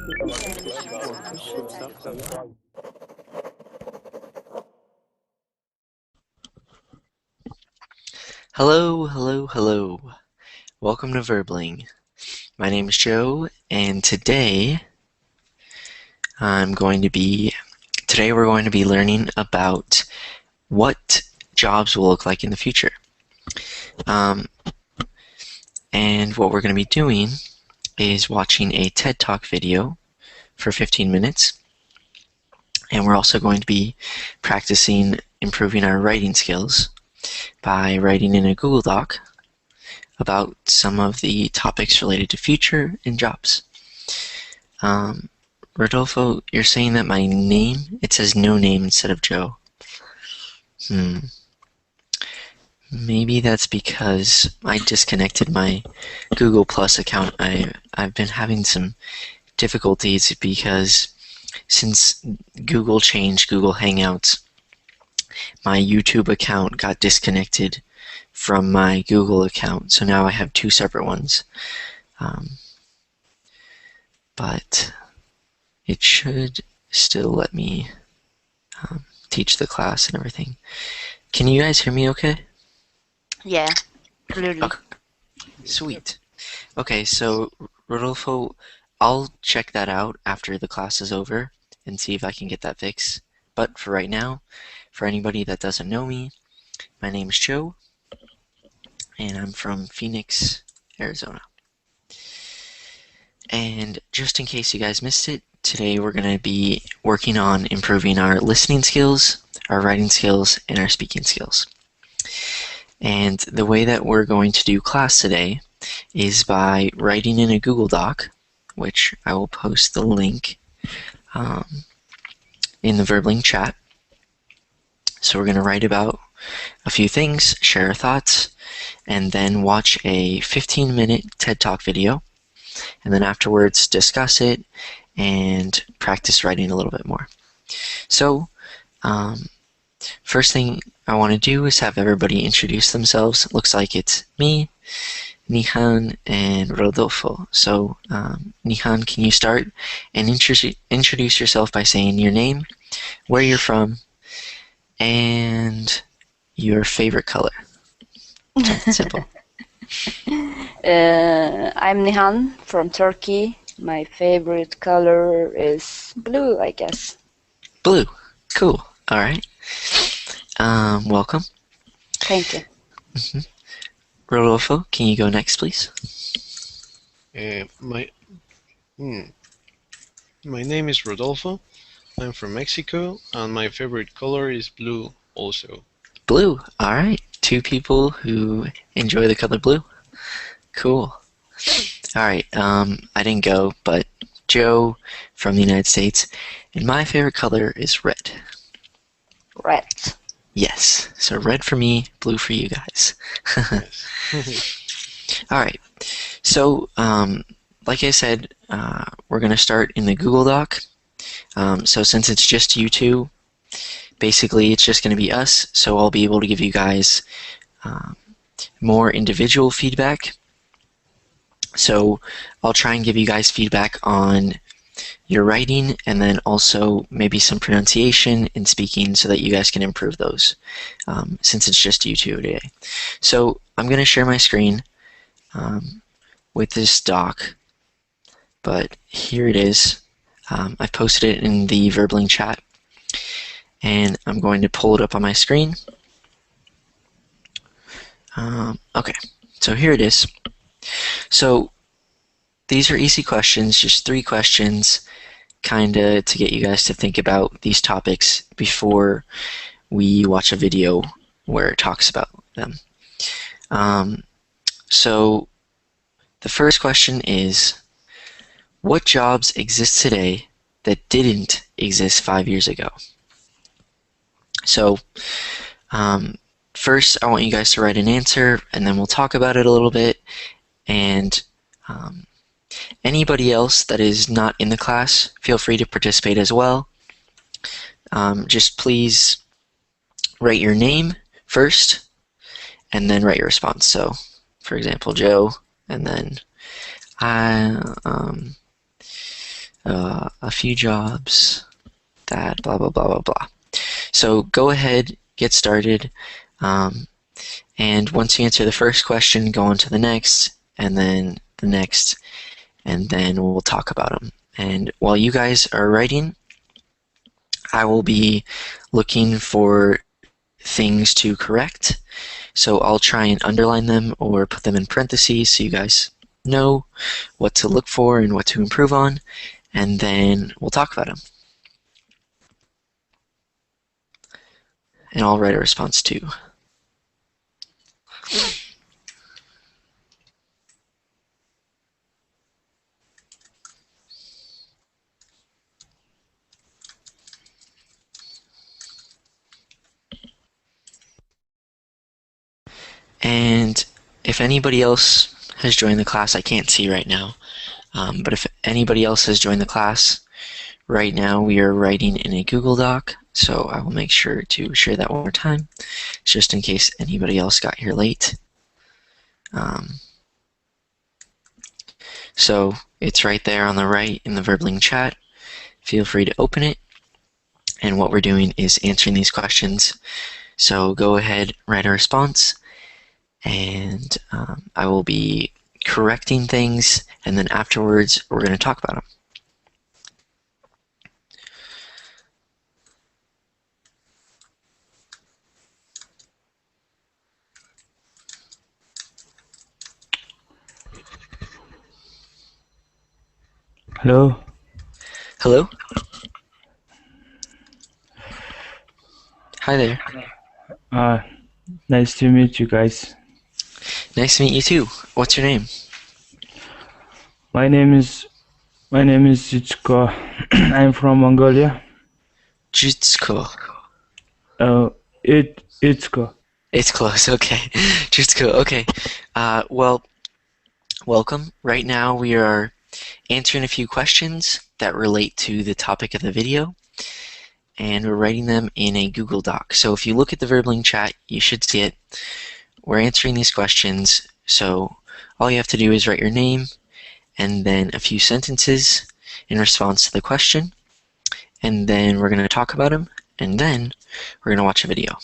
Hello, hello, hello. Welcome to Verbling. My name is Joe, and today we're going to be learning about what jobs will look like in the future. And what we're going to be doing is watching a TED Talk video for 15 minutes. And we're also going to be practicing improving our writing skills by writing in a Google Doc about some of the topics related to future and jobs. Rodolfo, you're saying that my name, it says no name instead of Joe. Maybe that's because I disconnected my Google Plus account. I've been having some difficulties because since Google changed Google Hangouts, my YouTube account got disconnected from my Google account, so now I have two separate ones. But it should still let me teach the class and everything. Can you guys hear me okay? Yeah, clearly. Okay. Sweet. Okay, so Rodolfo, I'll check that out after the class is over and see if I can get that fixed. But for right now, for anybody that doesn't know me, my name is Joe, and I'm from Phoenix, Arizona. And just in case you guys missed it, today we're going to be working on improving our listening skills, our writing skills, and our speaking skills. And the way that we're going to do class today is by writing in a Google Doc, which I will post the link in the Verbling chat. So we're going to write about a few things, share our thoughts, and then watch a 15-minute TED Talk video, and then afterwards discuss it and practice writing a little bit more. So first thing I want to do is have everybody introduce themselves. It looks like it's me, Nihan, and Rodolfo. So Nihan, can you start and introduce yourself by saying your name, where you're from, and your favorite color? Simple. I'm Nihan from Turkey. My favorite color is blue, I guess. Blue. Cool. All right. Welcome. Thank you. Rodolfo, can you go next, please? My name is Rodolfo. I'm from Mexico, and my favorite color is blue also. Blue. All right. Two people who enjoy the color blue. Cool. All right. I didn't go, but Joe from the United States, and my favorite color is red. Red. Yes. So red for me, blue for you guys. All right. So, like I said, we're going to start in the Google Doc. So since it's just you two, basically it's just going to be us, so I'll be able to give you guys more individual feedback. So I'll try and give you guys feedback on your writing and then also maybe some pronunciation and speaking so that you guys can improve those since it's just you two today. So I'm going to share my screen with this doc, but here it is. I've posted it in the Verbling chat, and I'm going to pull it up on my screen. Okay, so here it is. So these are easy questions, just 3 questions, kinda to get you guys to think about these topics before we watch a video where it talks about them. So the first question is, what jobs exist today that didn't exist 5 years ago? So first I want you guys to write an answer, and then we'll talk about it a little bit, and anybody else that is not in the class, feel free to participate as well. Just please write your name first, and then write your response. So, for example, Joe, and then a few jobs that blah blah blah blah blah. So go ahead, get started, and once you answer the first question, go on to the next, and then the next, and then we'll talk about them. And while you guys are writing, I will be looking for things to correct. So I'll try and underline them or put them in parentheses so you guys know what to look for and what to improve on, and then we'll talk about them. And I'll write a response too. And if anybody else has joined the class, I can't see right now, but if anybody else has joined the class, right now we are writing in a Google Doc, so I will make sure to share that one more time, just in case anybody else got here late. So it's right there on the right in the Verbling chat. Feel free to open it. And what we're doing is answering these questions. So go ahead, write a response, and I will be correcting things, and then afterwards we're going to talk about them. Hello. Hello? Hi there. Nice to meet you guys. Nice to meet you too. What's your name? My name is Zitsko. I'm from Mongolia. Jutsko. Itsko. It's close, okay. Jutsko, okay. Well, welcome. Right now we are answering a few questions that relate to the topic of the video, and we're writing them in a Google Doc. So if you look at the Verbling chat, you should see it. We're answering these questions, so all you have to do is write your name and then a few sentences in response to the question, and then we're going to talk about them, and then we're going to watch a video.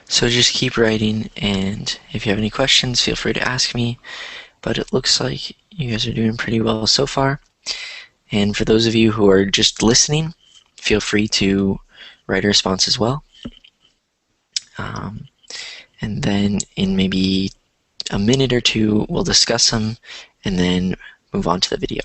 So just keep writing, and if you have any questions, feel free to ask me. But it looks like you guys are doing pretty well so far. And for those of you who are just listening, feel free to write a response as well. and then in maybe a minute or two, we'll discuss them and then move on to the video.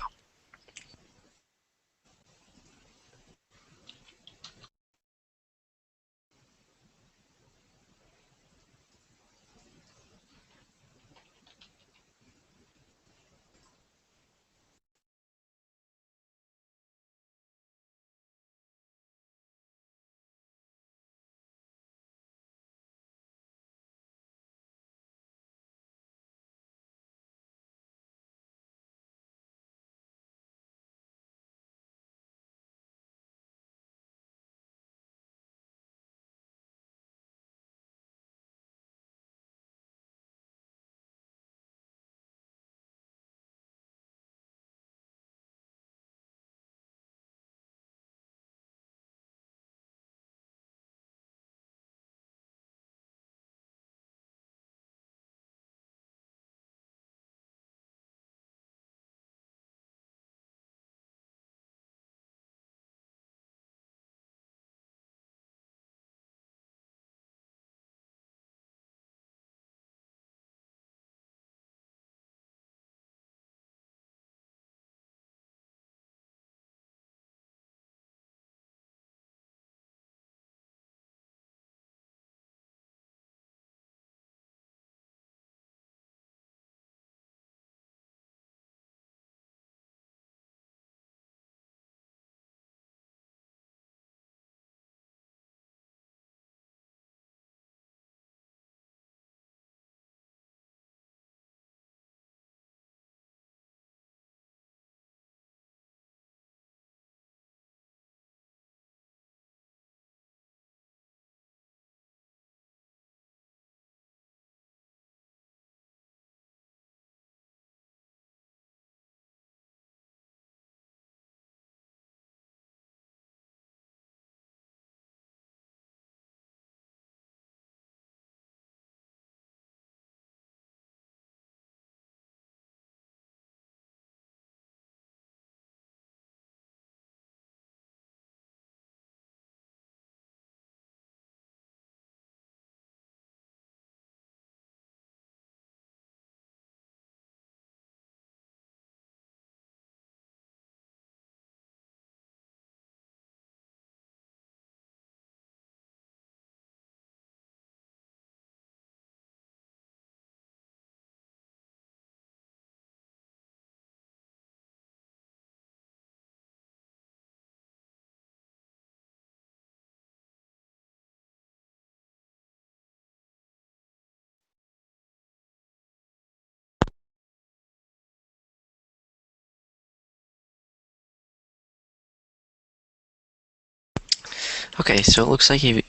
Okay, so it looks like you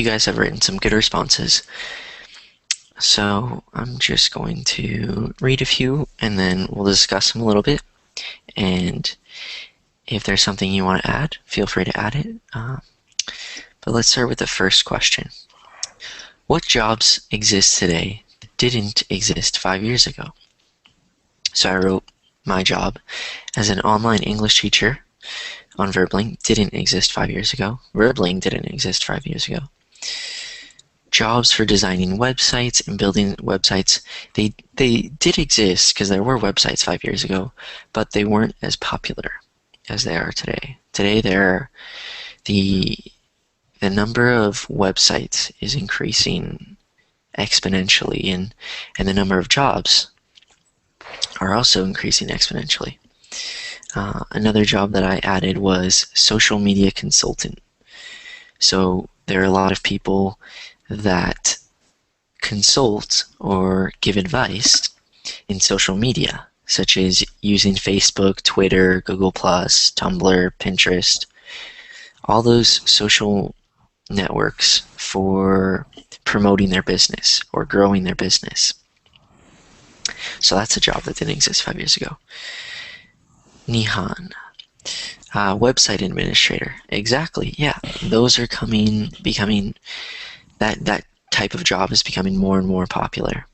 guys have written some good responses. So I'm just going to read a few and then we'll discuss them a little bit. And if there's something you want to add, feel free to add it. But let's start with the first question. What jobs exist today that didn't exist 5 years ago? So I wrote my job as an online English teacher on Verbling didn't exist 5 years ago. Verbling didn't exist 5 years ago. Jobs for designing websites and building websites, they did exist because there were websites 5 years ago, but they weren't as popular as they are today. Today, the number of websites is increasing exponentially, and the number of jobs are also increasing exponentially. Another job that I added was social media consultant. So there are a lot of people that consult or give advice in social media, such as using Facebook, Twitter, Google+, Tumblr, Pinterest, all those social networks for promoting their business or growing their business. So that's a job that didn't exist 5 years ago. Nihan, website administrator. Exactly, yeah. Those are becoming, that type of job is becoming more and more popular.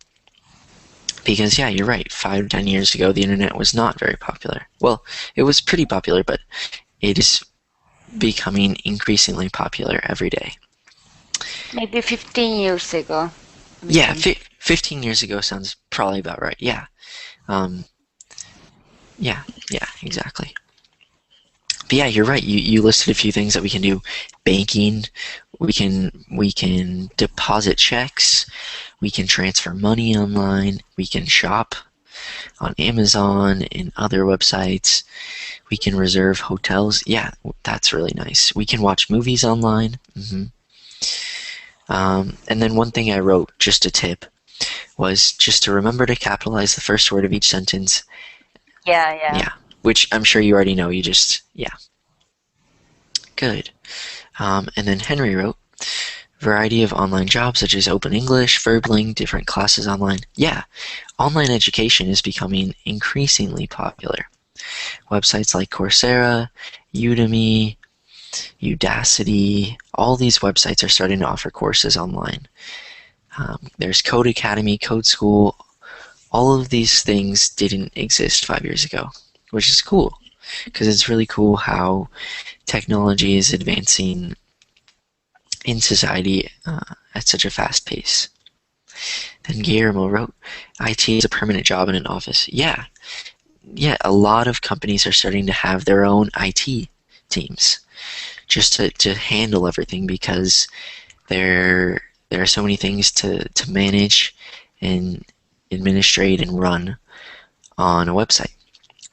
Because, yeah, you're right, 5 to 10 years ago, the internet was not very popular. Well, it was pretty popular, but it is becoming increasingly popular every day. Maybe 15 years ago. Yeah, 15 years ago sounds probably about right. Yeah. Um, yeah, exactly. But yeah, you're right. You listed a few things that we can do. Banking, we can deposit checks, we can transfer money online, we can shop on Amazon and other websites. We can reserve hotels. Yeah, that's really nice. We can watch movies online. And then one thing I wrote, just a tip, was just to remember to capitalize the first word of each sentence. Yeah. Yeah, which I'm sure you already know. You just, yeah. Good. And then Henry wrote, variety of online jobs such as Open English, Verbling, different classes online. Yeah, online education is becoming increasingly popular. Websites like Coursera, Udemy, Udacity, all these websites are starting to offer courses online. There's Code Academy, Code School. All of these things didn't exist 5 years ago, which is cool, because it's really cool how technology is advancing in society at such a fast pace. Then Guillermo wrote, IT is a permanent job in an office. Yeah, a lot of companies are starting to have their own IT teams just to handle everything, because there are so many things to manage and administrate and run on a website.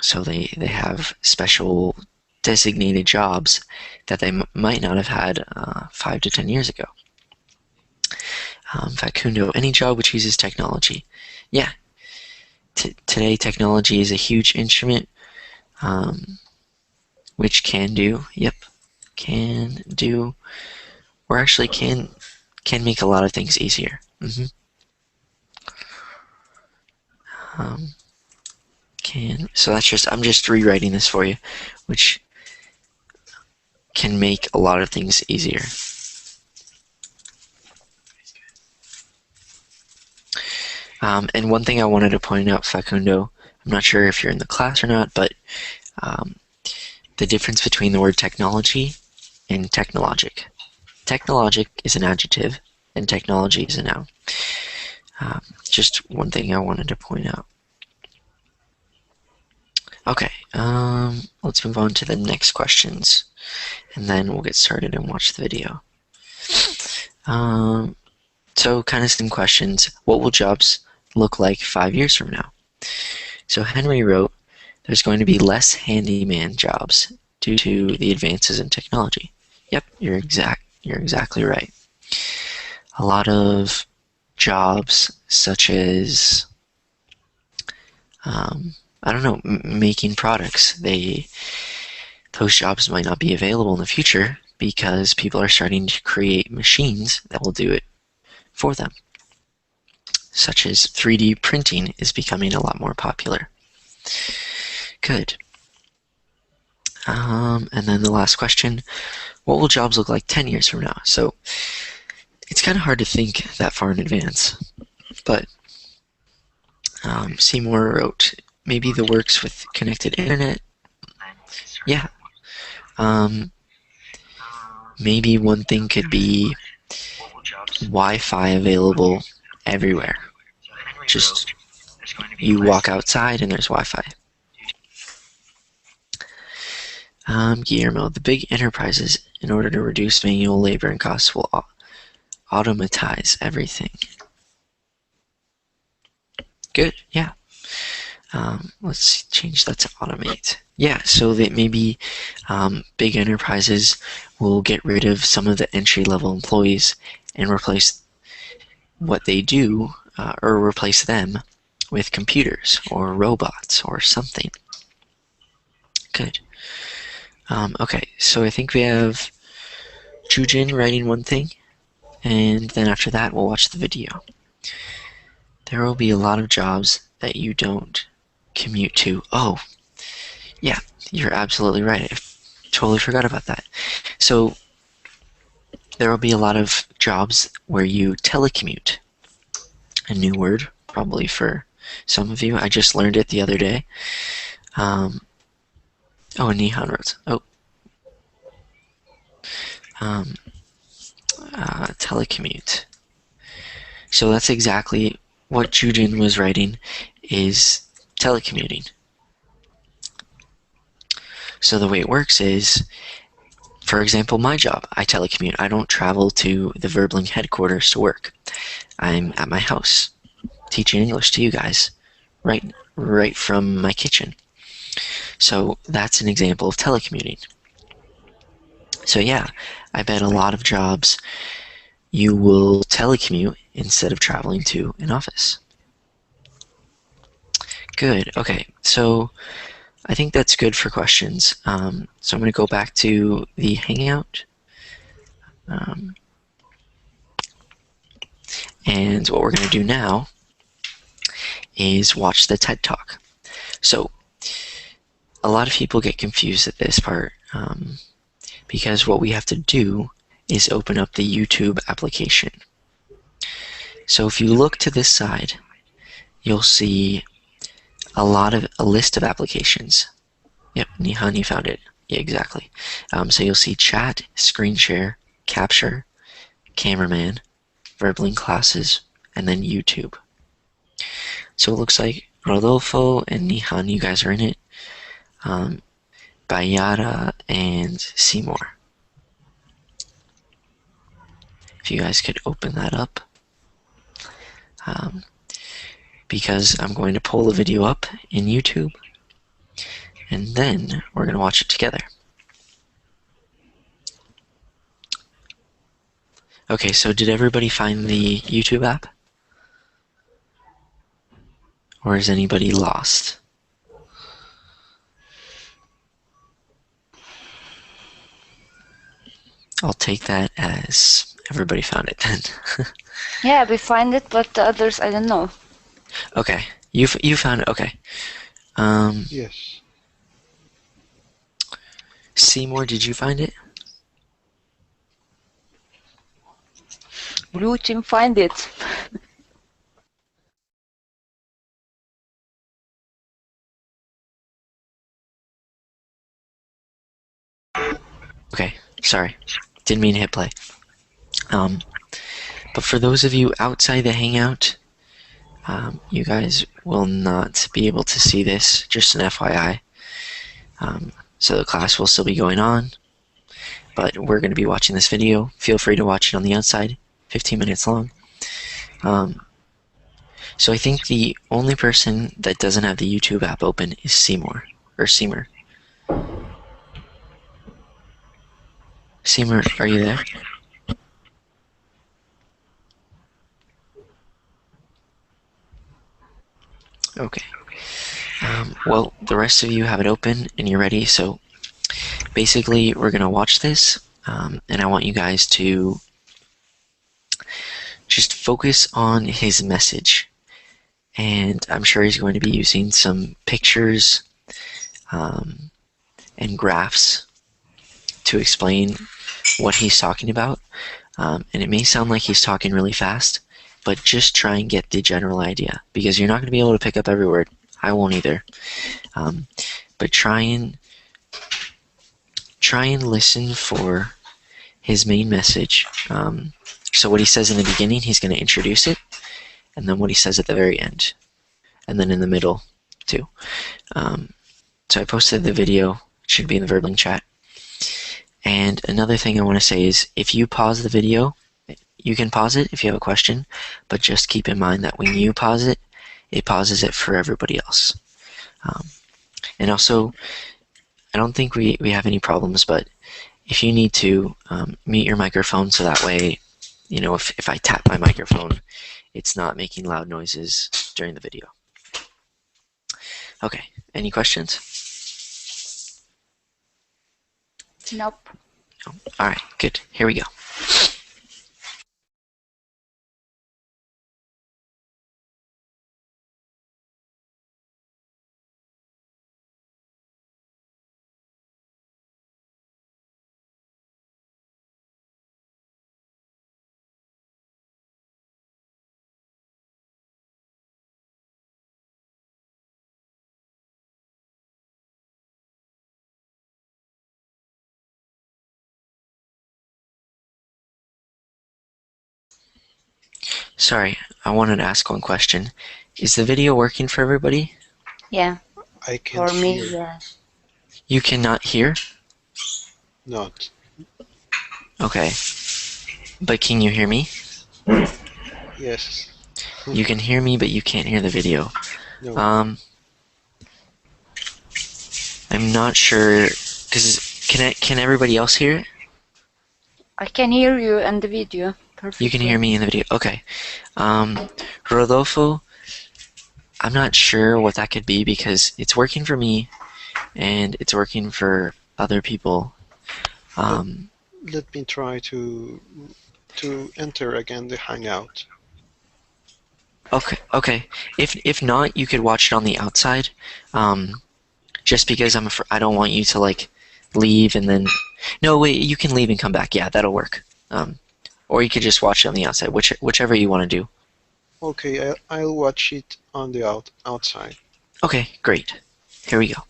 So they have special designated jobs that they might not have had 5 to 10 years ago. Facundo, any job which uses technology. Yeah. Today technology is a huge instrument which can do, or actually can make a lot of things easier. So that's just, I'm just rewriting this for you, which can make a lot of things easier. And one thing I wanted to point out, Facundo, I'm not sure if you're in the class or not, but the difference between the word technology and technologic. Technologic is an adjective, and technology is a noun. Just one thing I wanted to point out. Okay, let's move on to the next questions, and then we'll get started and watch the video. So kind of some questions. What will jobs look like 5 years from now? So Henry wrote, there's going to be less handyman jobs due to the advances in technology. Yep, you're exactly right. A lot of jobs such as I don't know, making products. Those jobs might not be available in the future because people are starting to create machines that will do it for them. Such as 3D printing is becoming a lot more popular. Good. And then the last question, what will jobs look like 10 years from now? So it's kind of hard to think that far in advance, but Seymour wrote, maybe the works with connected internet. Yeah. Maybe one thing could be Wi-Fi available everywhere. Just you walk outside and there's Wi-Fi. Guillermo, the big enterprises, in order to reduce manual labor and costs, will automatize everything. Good, yeah. Let's change that to automate. Yeah, so that maybe big enterprises will get rid of some of the entry-level employees and replace what they do, or replace them with computers or robots or something. Good. Okay, so I think we have Jujin writing one thing, and then after that we'll watch the video. There will be a lot of jobs that you don't commute to. Oh, yeah, you're absolutely right. I totally forgot about that. So there will be a lot of jobs where you telecommute. A new word, probably for some of you. I just learned it the other day. Oh, and Nihon wrote. Oh. telecommute. So that's exactly what Jujin was writing, is telecommuting. So the way it works is, for example, my job, I telecommute. I don't travel to the Verbling headquarters to work. I'm at my house teaching English to you guys right from my kitchen. So that's an example of telecommuting. So yeah, I bet a lot of jobs you will telecommute instead of traveling to an office. Good. Okay, so I think that's good for questions. So I'm going to go back to the Hangout. And what we're going to do now is watch the TED Talk. So a lot of people get confused at this part because what we have to do is open up the YouTube application. So if you look to this side, you'll see a list of applications. Yep, Nihan, you found it. Yeah, exactly. So you'll see Chat, Screen Share, Capture, Cameraman, Verbling Classes, and then YouTube. So it looks like Rodolfo and Nihan, you guys are in it. Bayara and Seymour. If you guys could open that up. Because I'm going to pull the video up in YouTube, and then we're going to watch it together. Okay, so did everybody find the YouTube app? Or is anybody lost? I'll take that as everybody found it then. Yeah, we find it, but the others, I don't know. Okay, you found it. Okay. Yes. Seymour, did you find it? Blue team find it. Okay, sorry. Didn't mean to hit play. But for those of you outside the Hangout, you guys will not be able to see this, just an FYI. So the class will still be going on, but we're going to be watching this video. Feel free to watch it on the outside, 15 minutes long. So I think the only person that doesn't have the YouTube app open is Seymour. Seymour, are you there? Okay. Well, the rest of you have it open and you're ready. So basically, we're going to watch this, and I want you guys to just focus on his message. And I'm sure he's going to be using some pictures and graphs to explain what he's talking about. And it may sound like he's talking really fast, but just try and get the general idea, because you're not going to be able to pick up every word. I won't either. But try and listen for his main message. So what he says in the beginning, he's going to introduce it, and then what he says at the very end, and then in the middle too. So I posted the video. It should be in the Verbling chat. And another thing I want to say is, if you pause the video, you can pause it if you have a question, but just keep in mind that when you pause it, it pauses it for everybody else. And also, I don't think we have any problems, but if you need to, mute your microphone so that way, you know, if I tap my microphone, it's not making loud noises during the video. Okay, any questions? Nope. Oh, all right, good. Here we go. Sorry, I wanted to ask one question. Is the video working for everybody? Yeah, I can't for me, hear. yeah. You cannot hear? Not. Okay. But can you hear me? Yes. You can hear me, but you can't hear the video. No. I'm not sure, because can everybody else hear it? I can hear you and the video perfectly. You can hear me in the video. Okay. Rodolfo, I'm not sure what that could be because it's working for me and it's working for other people. Let me try to enter again the Hangout. Okay. If not, you could watch it on the outside. Just because I don't want you to like leave and then. No, wait. You can leave and come back. Yeah, that'll work. Or you could just watch it on the outside, whichever you want to do. Okay, I'll watch it on the outside. Okay, great. Here we go.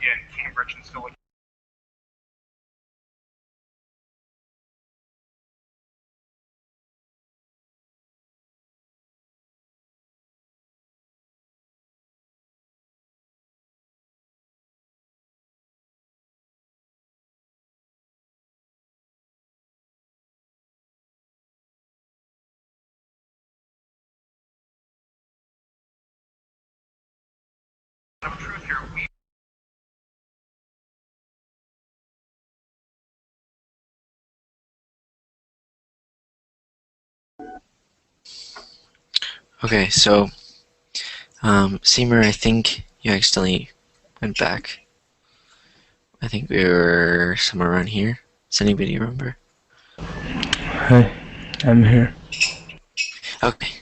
In Cambridge and still of truth here. Okay, so Seymour, I think you accidentally went back. I think we were somewhere around here. Does anybody remember? Hi, I'm here. Okay.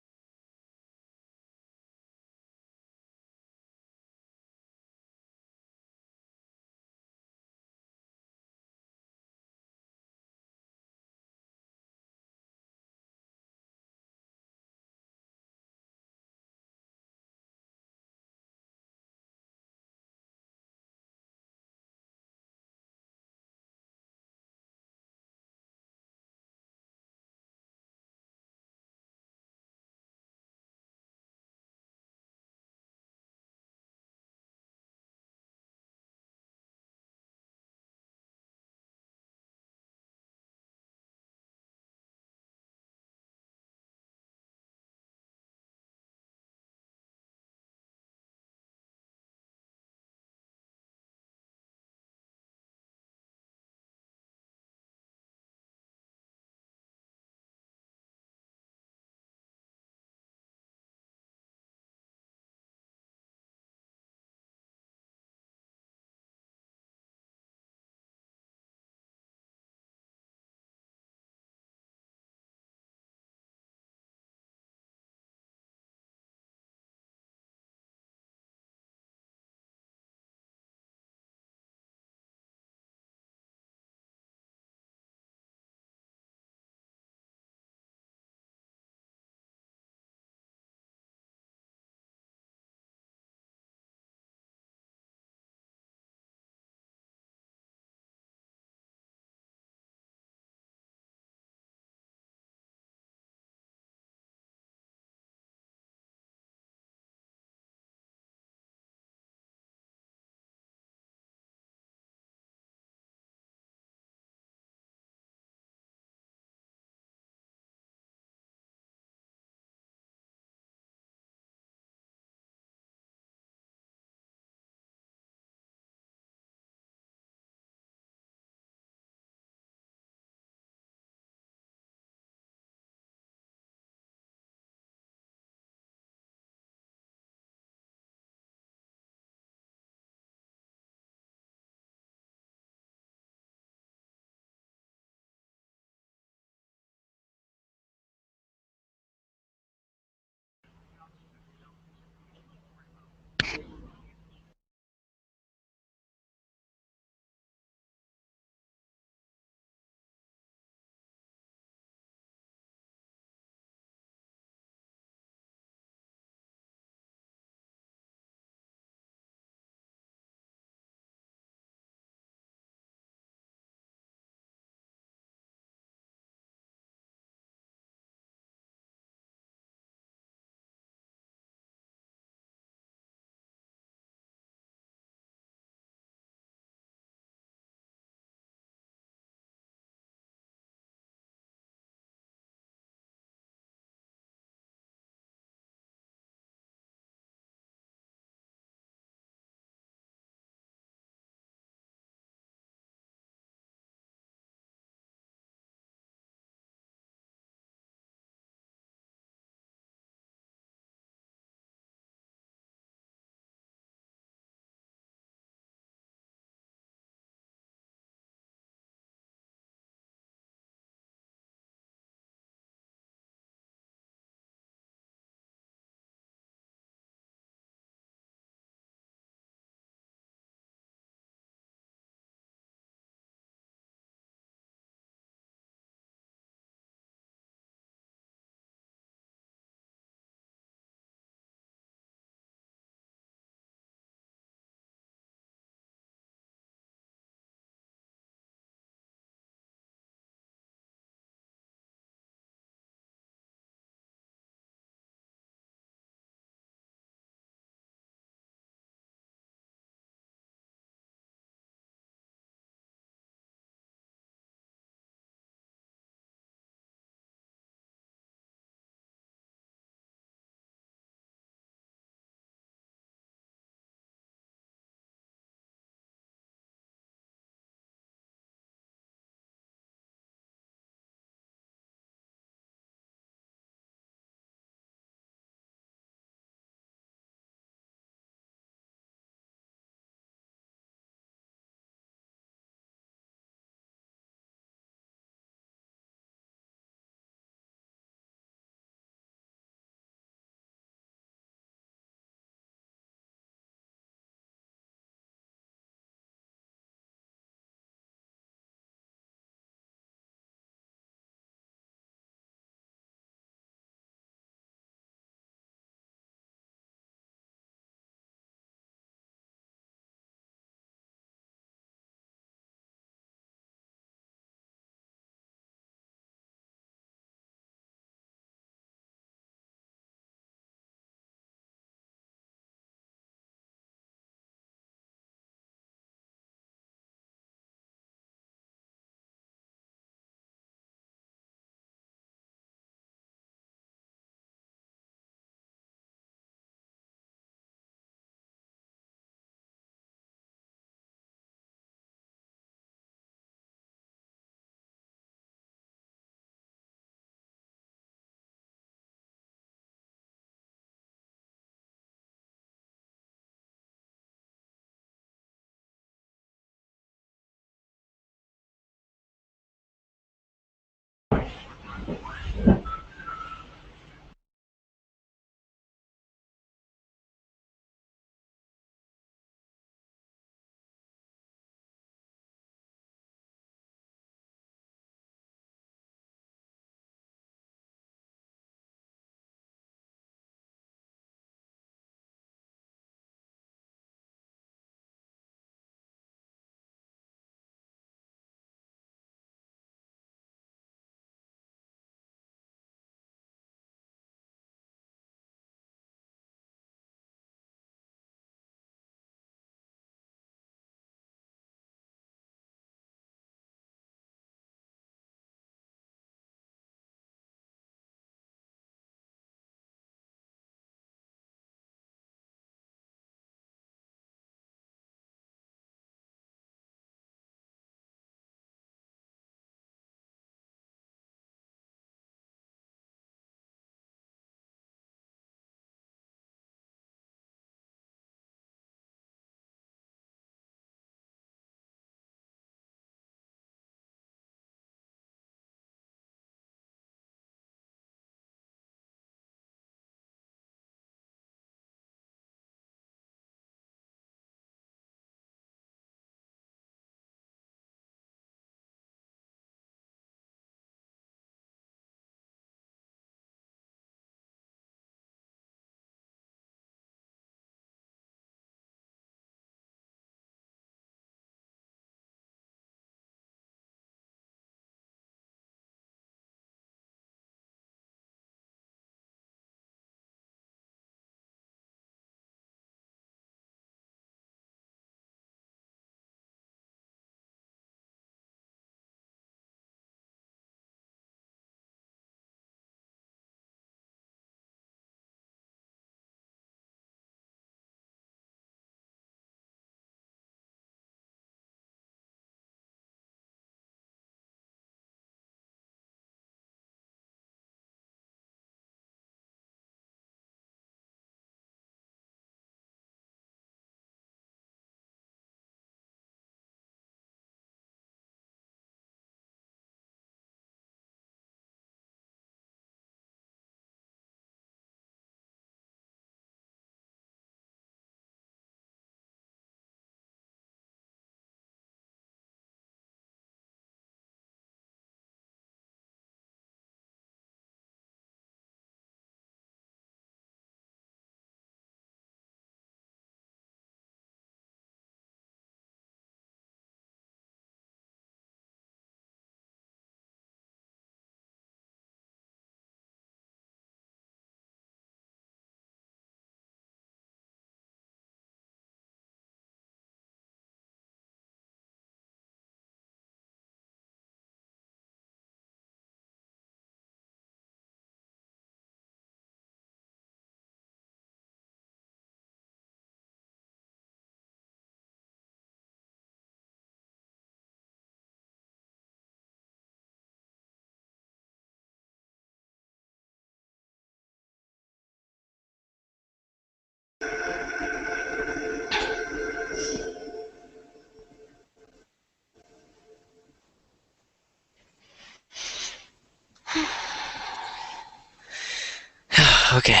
Okay.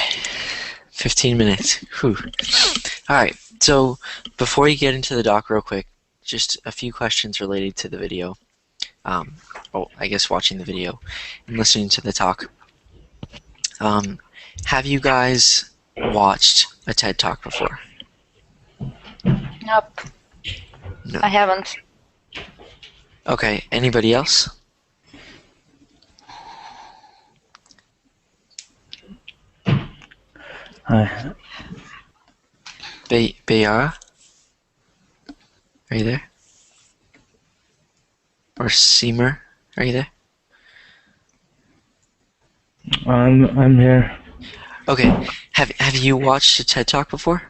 15 minutes. Whew. Alright, so before you get into the doc real quick, just a few questions related to the video. I guess watching the video and listening to the talk. Have you guys watched a TED Talk before? Nope. No. I haven't. Okay, anybody else? Hi. Bayara? Are you there? Or Seamer? Are you there? I'm here. Okay, have you watched a TED Talk before?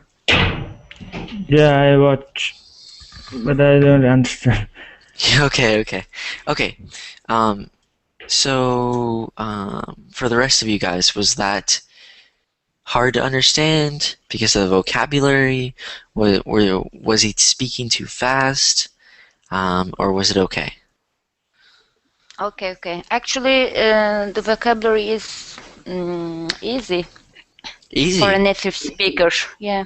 Yeah, I watch, but I don't understand. Okay. So for the rest of you guys, was that hard to understand because of the vocabulary? Was he speaking too fast? Or was it okay? Okay. Actually, the vocabulary is easy Easy. for a native speaker. Yeah.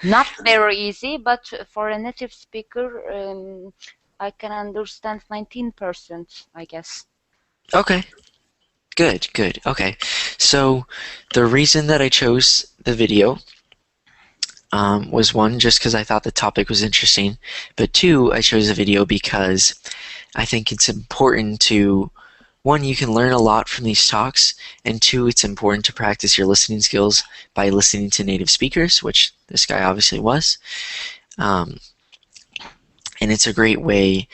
Not very easy, but for a native speaker, I can understand 19%, I guess. Okay. Good. Okay. So the reason that I chose the video was one, just because I thought the topic was interesting, but two, I chose the video because I think it's important to, one, you can learn a lot from these talks, and two, it's important to practice your listening skills by listening to native speakers, which this guy obviously was. And it's a great way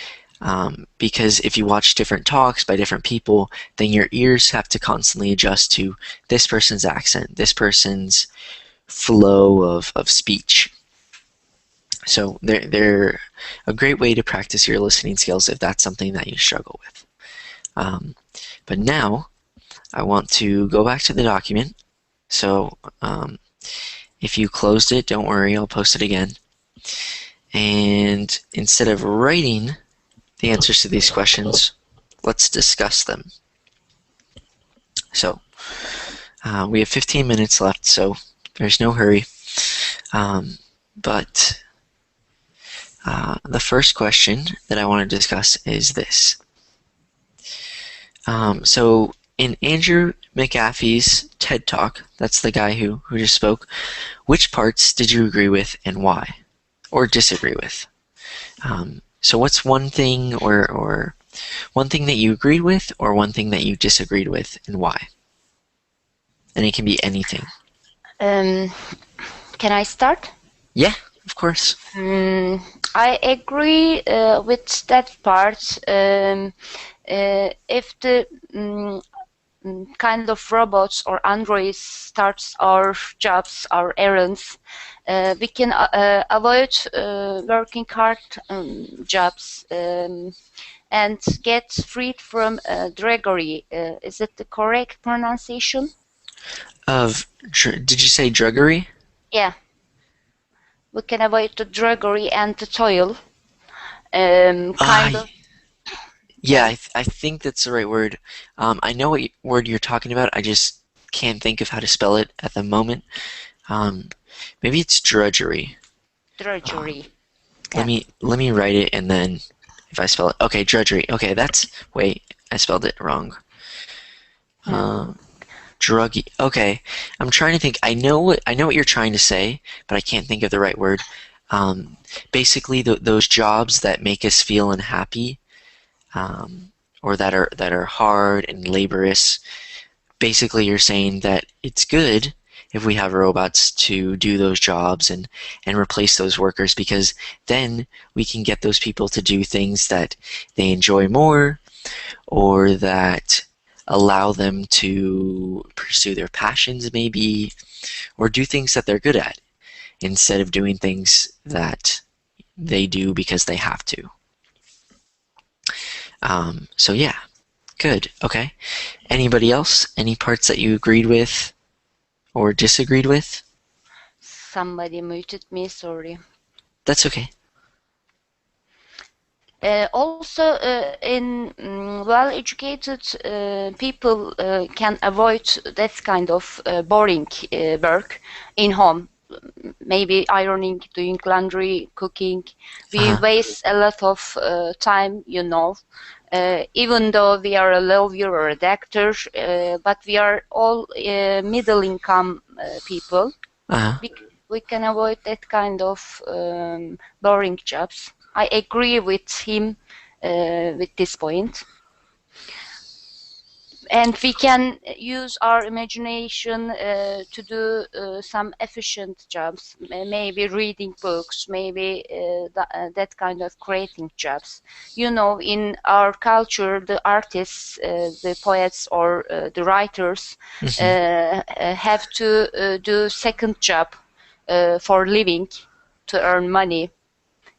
because if you watch different talks by different people, then your ears have to constantly adjust to this person's accent, this person's flow of speech. So they're a great way to practice your listening skills if that's something that you struggle with. But now I want to go back to the document. So if you closed it, don't worry, I'll post it again. And instead of writing the answers to these questions, let's discuss them. So we have 15 minutes left, so there's no hurry. But the first question that I want to discuss is this. So in Andrew McAfee's TED Talk, that's the guy who just spoke, which parts did you agree with and why? Or disagree with? So what's one thing or one thing that you agreed with or one thing that you disagreed with and why? And it can be anything. Can I start? Yeah, of course. I agree with that part. If the kind of robots or androids starts our jobs, our errands, we can avoid working hard jobs and get freed from drudgery. Is it the correct pronunciation? Did you say druggery? Yeah. We can avoid the drudgery and the toil. Kind of. Yeah, I think that's the right word. I know what word you're talking about. I just can't think of how to spell it at the moment. Maybe it's drudgery. Drudgery. Let me write it, and then if I spell it, okay, drudgery. Okay, wait, I spelled it wrong. Druggy. Okay, I'm trying to think. I know what you're trying to say, but I can't think of the right word. Basically, those jobs that make us feel unhappy, or that are hard and laborious. Basically, you're saying that it's good if we have robots to do those jobs and replace those workers, because then we can get those people to do things that they enjoy more, or that allow them to pursue their passions maybe, or do things that they're good at, instead of doing things that they do because they have to. So yeah, good, okay. Anybody else? Any parts that you agreed with or disagreed with? Somebody muted me, sorry. That's okay. Also, in well-educated people can avoid that kind of boring work in home. Maybe ironing, doing laundry, cooking. We waste a lot of time, even though we are a lawyer or a doctor, but we are all middle-income people. Uh-huh. We can avoid that kind of boring jobs. I agree with him with this point. And we can use our imagination to do some efficient jobs, maybe reading books, maybe that kind of creating jobs. In our culture, the artists, the poets, or the writers have to do second job for living to earn money.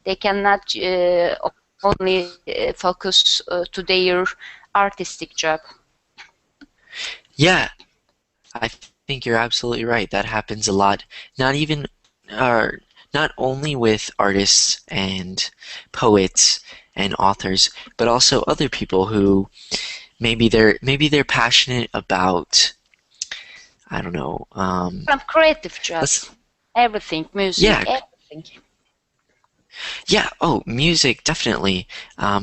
They cannot only focus to their artistic job. Yeah, I think you're absolutely right. That happens a lot. Not only with artists and poets and authors, but also other people who maybe they're passionate about, I don't know. Some creative jobs, everything, music, Yeah. everything. Yeah, oh, music, definitely.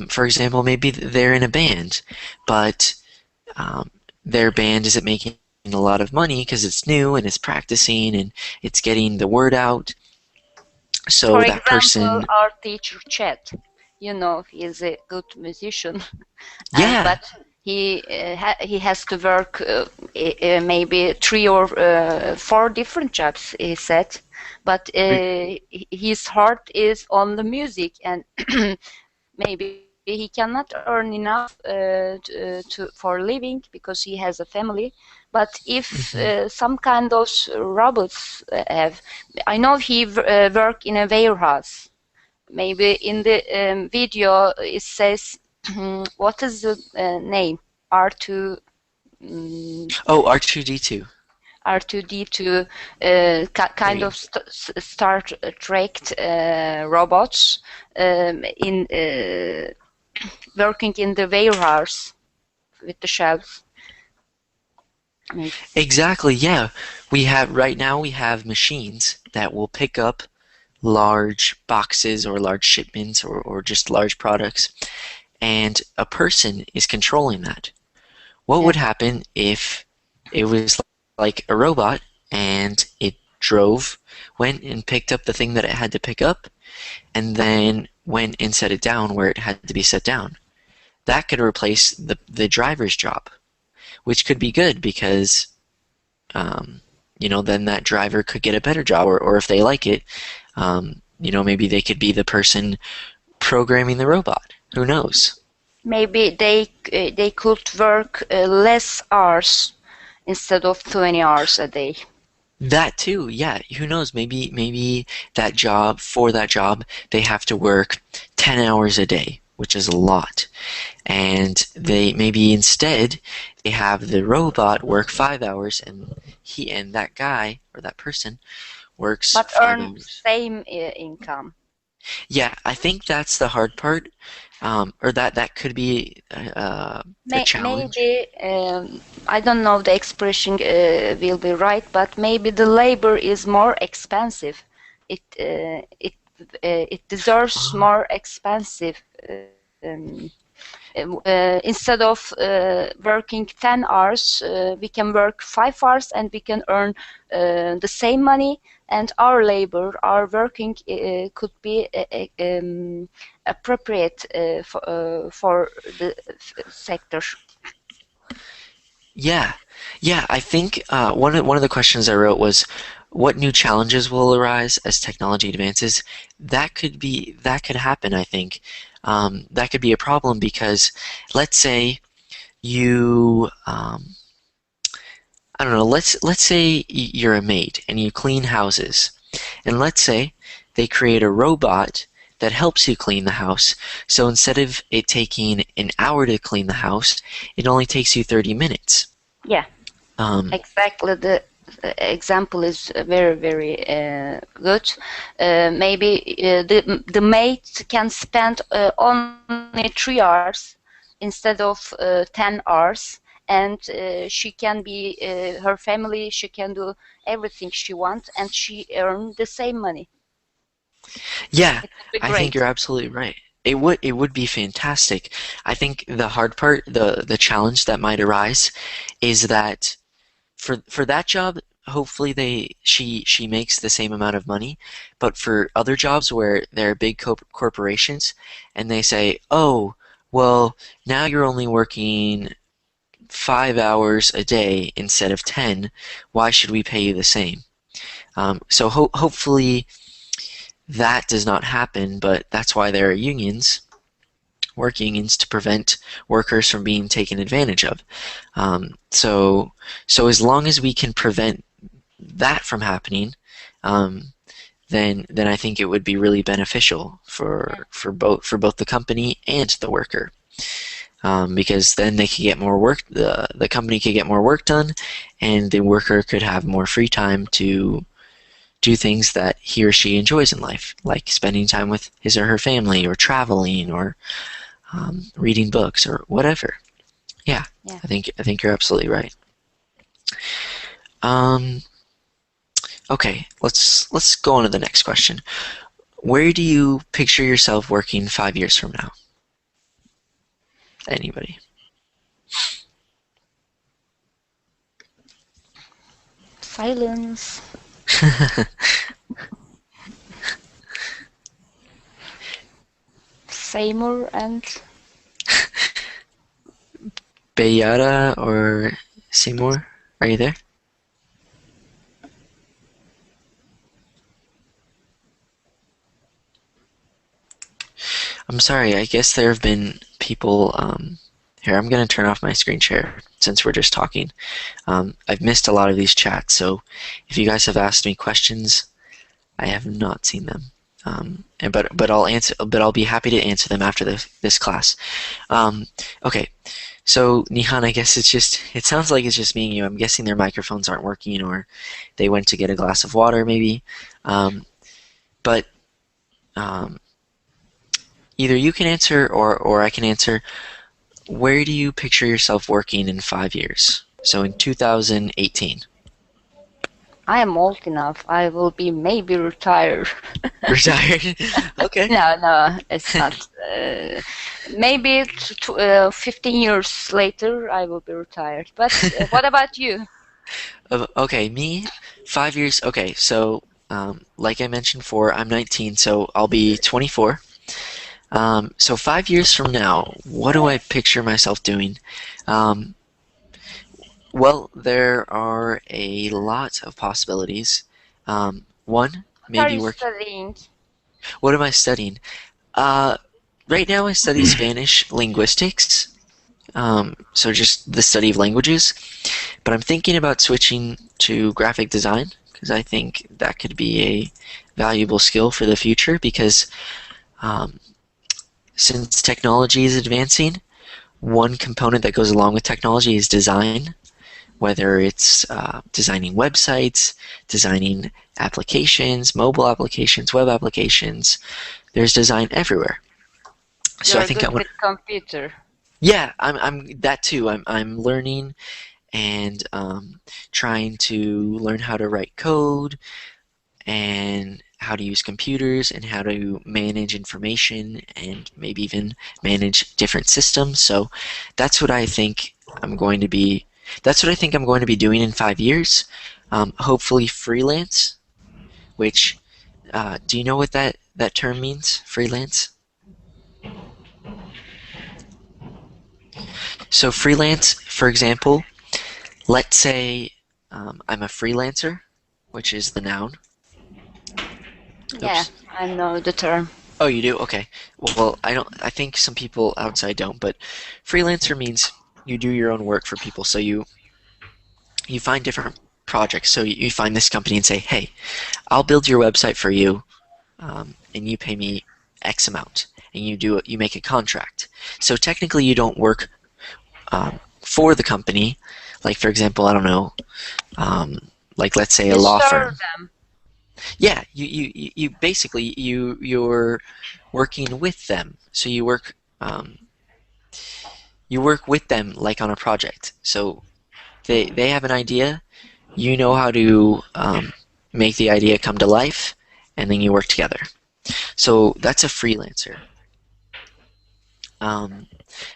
For example, maybe they're in a band, but their band isn't making a lot of money because it's new and it's practicing and it's getting the word out. So For that example, person, our teacher Chet, he is a good musician, yeah, but he has to work maybe 3 or 4 different jobs, he said, but his heart is on the music, and maybe he cannot earn enough for living because he has a family. But if some kind of robots have, I know he work in a warehouse. Maybe in the video it says, what is the name? R2. Oh, R2D2. R2D2 kind of Star Trek robots in working in the warehouse with the shelves. Exactly, yeah. Right now we have machines that will pick up large boxes or large shipments or just large products, and a person is controlling that. What would happen if it was like a robot and it went and picked up the thing that it had to pick up, and then went and set it down where it had to be set down? That could replace the driver's job, which could be good because then that driver could get a better job, or if they like it, maybe they could be the person programming the robot. Who knows? Maybe they could work less hours instead of 20 hours a day. That too, yeah. Who knows? Maybe for that job they have to work 10 hours a day, which is a lot. And maybe instead they have the robot work 5 hours, and that guy or that person works but 5 earn hours. Same income. Yeah, I think that's the hard part, or that could be a challenge. Maybe I don't know the expression will be right, but maybe the labor is more expensive. It deserves more expensive. Instead of working 10 hours, we can work 5 hours and we can earn the same money, and our labor, our working could be appropriate for the sector. Yeah, I think one of the questions I wrote was, what new challenges will arise as technology advances? That could happen, I think. That could be a problem because, let's say you, I don't know, let's say you're a maid and you clean houses, and let's say they create a robot that helps you clean the house. So instead of it taking an hour to clean the house, it only takes you 30 minutes. Yeah, exactly. example is very, very good. Maybe the maid can spend only 3 hours instead of 10 hours, and she can be her family. She can do everything she wants, and she earn the same money. Yeah, It would be I think great. you're absolutely right. It would be fantastic. I think the hard part, the challenge that might arise, is that for that job, hopefully she makes the same amount of money, but for other jobs where they're big corporations, and they say, oh, well, now you're only working 5 hours a day instead of 10. Why should we pay you the same? So hopefully that does not happen, but that's why there are unions, work unions, to prevent workers from being taken advantage of. So as long as we can prevent that from happening, then I think it would be really beneficial for both the company and the worker. Because then they could get more work. The company could get more work done, and the worker could have more free time to do things that he or she enjoys in life, like spending time with his or her family, or traveling, or reading books, or whatever. Yeah, Yeah. I think you're absolutely right. Okay, let's go on to the next question. Where do you picture yourself working 5 years from now? Anybody? Silence. Seymour and Bayara or Seymour? Are you there? I'm sorry, I guess there have been people. Here, I'm going to turn off my screen share since we're just talking. I've missed a lot of these chats, so if you guys have asked me questions, I have not seen them. But I'll answer. But I'll be happy to answer them after this class. Okay, so Nihan, I guess it sounds like it's just me and you. I'm guessing their microphones aren't working, or they went to get a glass of water, maybe. But either you can answer or I can answer. Where do you picture yourself working in 5 years? So in 2018. I am old enough. I will be maybe retired. Retired? Okay. No, it's not. Maybe 15 years later, I will be retired. But what about you? Okay, me, 5 years. Okay, so like I mentioned before, I'm 19, so I'll be 24. So 5 years from now, what do I picture myself doing? Well, there are a lot of possibilities. One, What are maybe you work. studying? What am I studying? Right now I study Spanish linguistics, so just the study of languages. But I'm thinking about switching to graphic design because I think that could be a valuable skill for the future because since technology is advancing, one component that goes along with technology is design, whether it's designing websites, designing applications, mobile applications, web applications. There's design everywhere. So You're I think good I want. with computer. Yeah, I'm that too. I'm learning and trying to learn how to write code and how to use computers and how to manage information and maybe even manage different systems. So that's what I think I'm going to be. That's what I think I'm going to be doing in 5 years. Hopefully freelance. Which do you know what that term means? Freelance. So freelance, for example, let's say I'm a freelancer, which is the noun. Yeah, I know the term. Oh, you do? Okay. Well, I don't. I think some people outside don't, but freelancer means you do your own work for people. So you find different projects. So you find this company and say, "Hey, I'll build your website for you, and you pay me X amount." And you make a contract. So technically, you don't work for the company. Like for example, I don't know. like let's say a You law serve firm. them. Yeah, you basically you're working with them. So you work with them like on a project. So they have an idea, you know how to make the idea come to life, and then you work together. So that's a freelancer.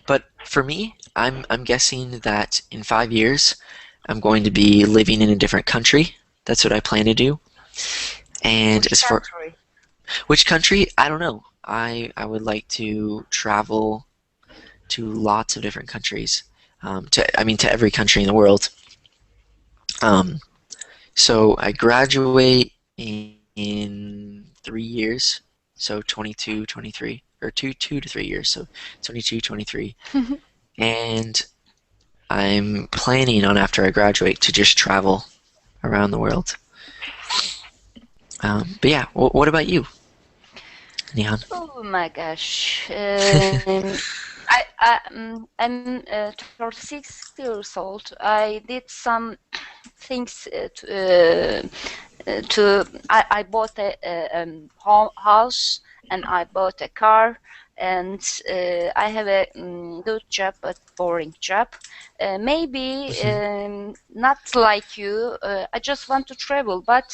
But for me, I'm guessing that in 5 years, I'm going to be living in a different country. That's what I plan to do. And Which as for country? which country, I don't know. I would like to travel to lots of different countries. To every country in the world. So I graduate in 3 years, so 22, 23, or 2 to 3 years, so 22, 23. And I'm planning on after I graduate to just travel around the world. But yeah, what about you, Nihan? Oh my gosh. I'm 36 years old. I did some things I bought a house, and I bought a car, and I have a good job but boring job. Maybe not like you. I just want to travel, but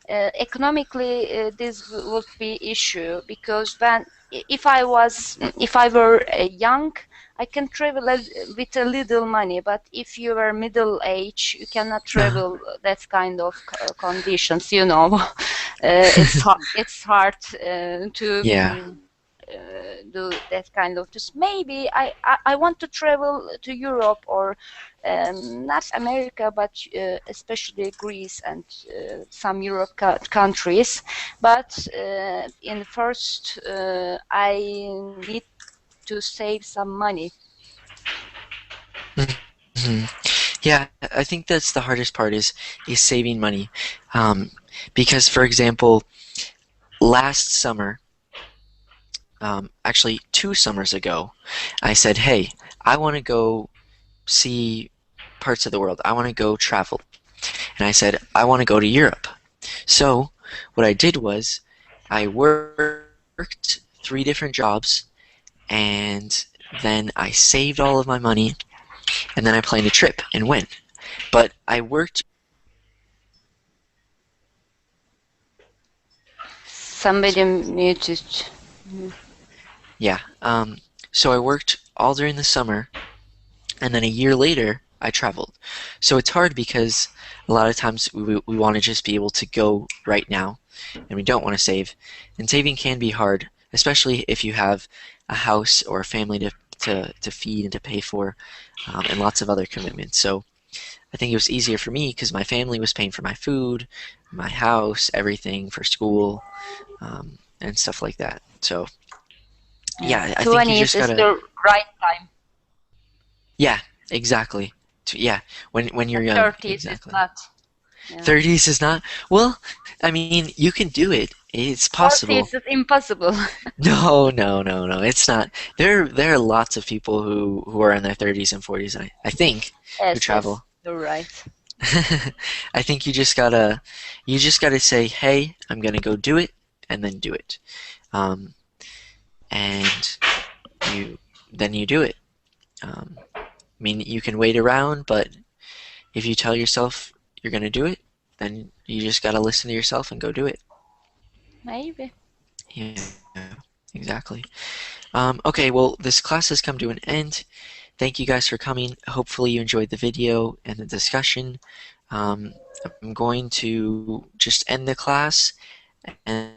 economically this would be issue, because if I were young, I can travel with a little money, but if you are middle age, you cannot travel that kind of conditions, you know. It's hard to Yeah. do that kind of just. Maybe I want to travel to Europe, or not America, but especially Greece and some Europe countries. But in first, I need to save some money. Yeah, I think that's the hardest part is saving money, because for example, last summer, actually 2 summers ago, I said, hey, I want to go see parts of the world. I want to go travel. And I said, I want to go to Europe. So what I did was I worked 3 different jobs, and then I saved all of my money, and then I planned a trip and went. But I worked. Somebody muted. Yeah. So I worked all during the summer, and then a year later I traveled. So it's hard because a lot of times we want to just be able to go right now, and we don't want to save. And saving can be hard, especially if you have a house or a family to feed and to pay for, and lots of other commitments. So I think it was easier for me because my family was paying for my food, my house, everything for school, and stuff like that. So yeah, I think you just 20s is gotta. the right time. Yeah, exactly. Yeah, when you're young. 30s Exactly. is not. Yeah. 30s is not. Well, I mean, you can do it. It's possible. 40s is impossible. No, it's not. There are lots of people who are in their 30s and 40s. I think who Yes, travel. you're right. I think you just gotta say, hey, I'm gonna go do it, and then do it, and you do it. I mean, you can wait around, but if you tell yourself you're gonna do it, then you just gotta listen to yourself and go do it. Maybe. Yeah, exactly. Okay, well, this class has come to an end. Thank you guys for coming. Hopefully you enjoyed the video and the discussion. I'm going to just end the class and